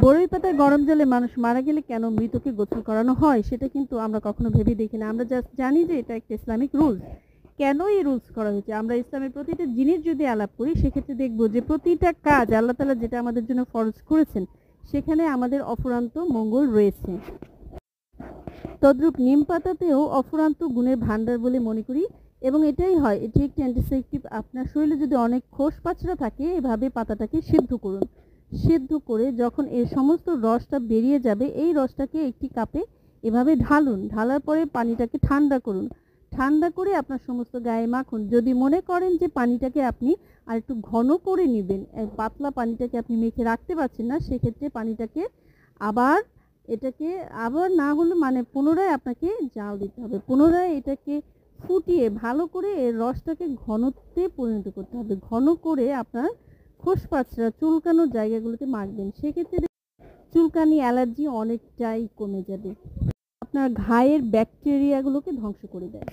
বড়ই পাতায় গরম জলে মানুষ মারা গেলে কেন মৃতকে গোসল করানো হয় সেটা কিন্তু আমরা কখনো ভেবে দেখি না। আমরা জাস্ট জানি যে এটা একটা ইসলামিক রুলস। কেন এই রুলস করা হয়েছে? আমরা ইসলামের প্রতিটা জিনিস যদি আলাপ করি সেক্ষেত্রে দেখব যে প্রতিটা কাজ আল্লাহ তাআলা যেটা আমাদের জন্য ফরজ করেছেন সেখানে আমাদের অফুরন্ত মঙ্গল রয়েছে। তদ্রূপ নিম পাতাতেও অফুরন্ত গুণের ভান্ডার বলে মনে করি এবং এটাই হয়, এটি একটি অ্যান্টিসেপটিক। আপনার শরীরে যদি অনেক খোস পাচড়া থাকে এভাবে পাতাটাকে সিদ্ধ করুন। সিদ্ধ করে যখন এর সমস্ত রসটা বেরিয়ে যাবে এই রসটাকে একটি কাপে এভাবে ঢালুন। ঢালার পরে পানিটাকে ঠান্ডা করুন। ঠান্ডা করে আপনার সমস্ত গায়ে মাখুন। যদি মনে করেন যে পানিটাকে আপনি আর একটু ঘন করে নেবেন, পাতলা পানিটাকে আপনি মেখে রাখতে পারছেন না, সেক্ষেত্রে পানিটাকে আবার এটাকে আবার না হলে মানে পুনরায় আপনাকে জাল দিতে হবে। পুনরায় এটাকে ফুটিয়ে ভালো করে এর রসটাকে ঘনত্বে পরিণত করতে হবে। ঘন করে আপনার খোসপাচড়া চুলকানোর জায়গাগুলোতে মাখবেন। সেক্ষেত্রে চুলকানি, অ্যালার্জি অনেকটাই কমে যাবে। আপনার ঘায়ের ব্যাকটেরিয়াগুলোকে ধ্বংস করে দেয়।